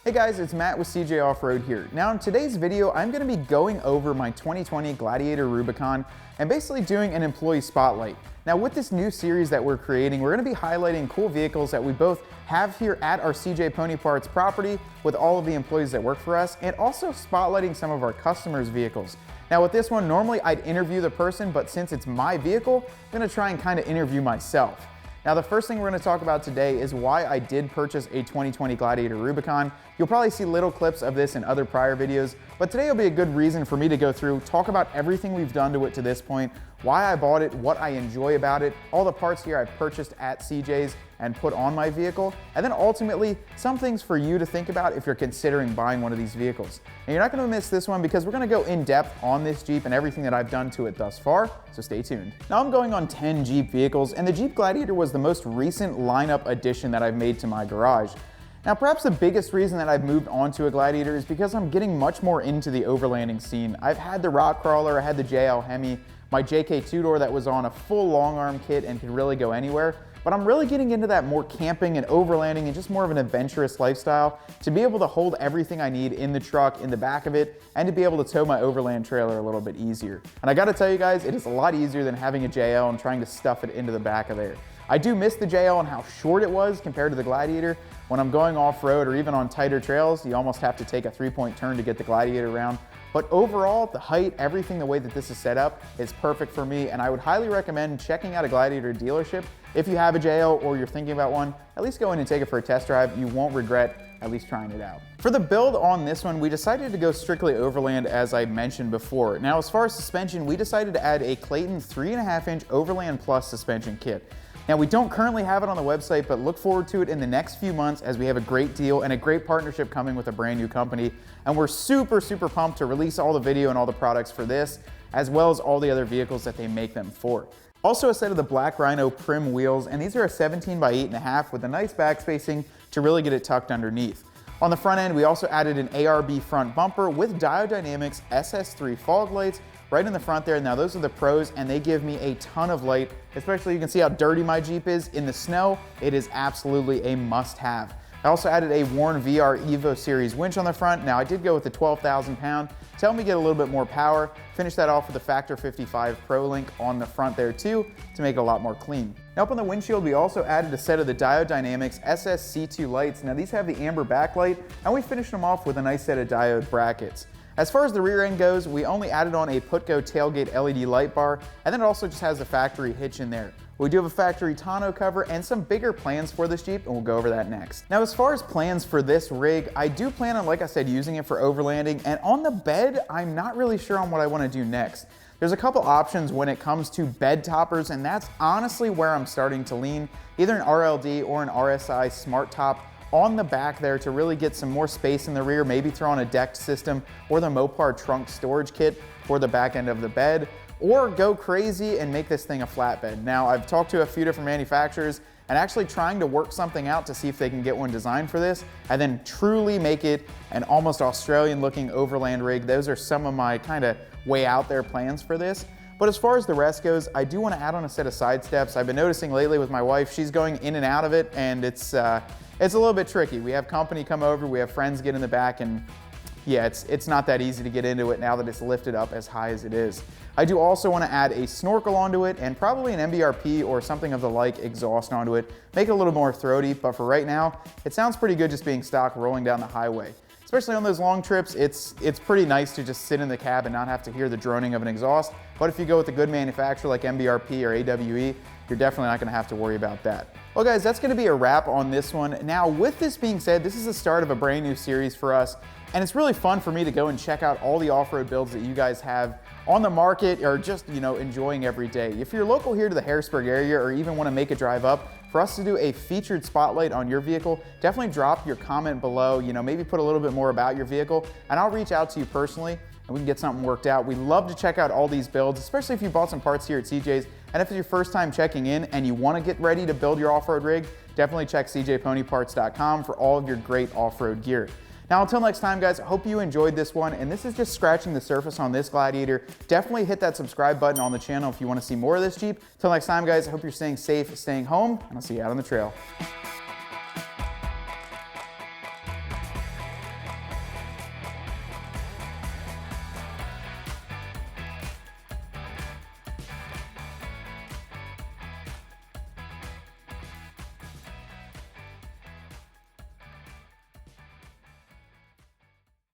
Hey guys, it's Matt with CJ Off-Road here. Now in today's video, I'm going to be going over my 2020 Gladiator Rubicon and basically doing an employee spotlight. Now with this new series that we're creating, we're going to be highlighting cool vehicles that we both have here at our CJ Pony Parts property with all of the employees that work for us, and also spotlighting some of our customers' vehicles. Now with this one, normally I'd interview the person, but since it's my vehicle, I'm going to try and kind of interview myself. Now the first thing we're going to talk about today is why I did purchase a 2020 Gladiator Rubicon. You'll probably see little clips of this in other prior videos, but today will be a good reason for me to go through, talk about everything we've done to it to this point, why I bought it, what I enjoy about it, all the parts here I've purchased at CJ's and put on my vehicle, and then ultimately some things for you to think about if you're considering buying one of these vehicles. And you're not going to miss this one because we're going to go in depth on this Jeep and everything that I've done to it thus far, so stay tuned. Now I'm going on 10 Jeep vehicles, and the Jeep Gladiator was the most recent lineup addition that I've made to my garage. Now perhaps the biggest reason that I've moved on to a Gladiator is because I'm getting much more into the overlanding scene. I've had the rock crawler, I had the JL Hemi, my JK two-door that was on a full long arm kit and could really go anywhere. But I'm really getting into that more camping and overlanding and just more of an adventurous lifestyle to be able to hold everything I need in the truck, in the back of it, and to be able to tow my overland trailer a little bit easier. And I gotta tell you guys, it is a lot easier than having a JL and trying to stuff it into the back of there. I do miss the JL and how short it was compared to the Gladiator. When I'm going off-road or even on tighter trails, you almost have to take a 3-point turn to get the Gladiator around. But overall, the height, everything, the way that this is set up is perfect for me, and I would highly recommend checking out a Gladiator dealership. If you have a JL or you're thinking about one, at least go in and take it for a test drive. You won't regret at least trying it out. For the build on this one, we decided to go strictly overland as I mentioned before. Now as far as suspension, we decided to add a Clayton 3.5-inch Overland Plus suspension kit. Now we don't currently have it on the website, but look forward to it in the next few months as we have a great deal and a great partnership coming with a brand new company. And we're super pumped to release all the video and all the products for this, as well as all the other vehicles that they make them for. Also a set of the Black Rhino Prim wheels, and these are a 17 by 8.5 with a nice back spacing to really get it tucked underneath. On the front end, we also added an ARB front bumper with Diode Dynamics SS3 fog lights right in the front there. Now those are the pros and they give me a ton of light, especially you can see how dirty my Jeep is in the snow. It is absolutely a must-have. I also added a Warn VR Evo Series winch on the front. Now I did go with the 12,000 pound to help me get a little bit more power. Finish that off with the Factor 55 Pro Link on the front there too to make it a lot more clean. Now up on the windshield, we also added a set of the Diode Dynamics SSC2 lights. Now these have the amber backlight and we finished them off with a nice set of diode brackets. As far as the rear end goes, we only added on a Putco tailgate LED light bar, and then it also just has the factory hitch in there. We do have a factory tonneau cover and some bigger plans for this Jeep, and we'll go over that next. Now, as far as plans for this rig, I do plan on, like I said, using it for overlanding, and on the bed, I'm not really sure on what I want to do next. There's a couple options when it comes to bed toppers, and that's honestly where I'm starting to lean, either an RLD or an RSI Smart Top on the back there to really get some more space in the rear, maybe throw on a decked system or the Mopar trunk storage kit for the back end of the bed, or go crazy and make this thing a flatbed. Now, I've talked to a few different manufacturers and actually trying to work something out to see if they can get one designed for this and then truly make it an almost Australian looking overland rig. Those are some of my kind of way out there plans for this. But as far as the rest goes, I do want to add on a set of side steps. I've been noticing lately with my wife, she's going in and out of it, and it's a little bit tricky. We have company come over, we have friends get in the back, and yeah, it's not that easy to get into it now that it's lifted up as high as it is. I do also want to add a snorkel onto it and probably an MBRP or something of the like exhaust onto it. Make it a little more throaty, but for right now, it sounds pretty good just being stock rolling down the highway. Especially on those long trips, it's pretty nice to just sit in the cab and not have to hear the droning of an exhaust. But if you go with a good manufacturer like MBRP or AWE, you're definitely not going to have to worry about that. Well guys, that's going to be a wrap on this one. Now with this being said, this is the start of a brand new series for us, and it's really fun for me to go and check out all the off-road builds that you guys have on the market or just, enjoying every day. If you're local here to the Harrisburg area or even want to make a drive up, for us to do a featured spotlight on your vehicle, definitely drop your comment below, maybe put a little bit more about your vehicle, and I'll reach out to you personally and we can get something worked out. We love to check out all these builds, especially if you bought some parts here at CJ's, and if it's your first time checking in and you want to get ready to build your off-road rig, definitely check cjponyparts.com for all of your great off-road gear. Now, until next time, guys, I hope you enjoyed this one, and this is just scratching the surface on this Gladiator. Definitely hit that subscribe button on the channel if you want to see more of this Jeep. Until next time, guys, I hope you're staying safe, staying home, and I'll see you out on the trail.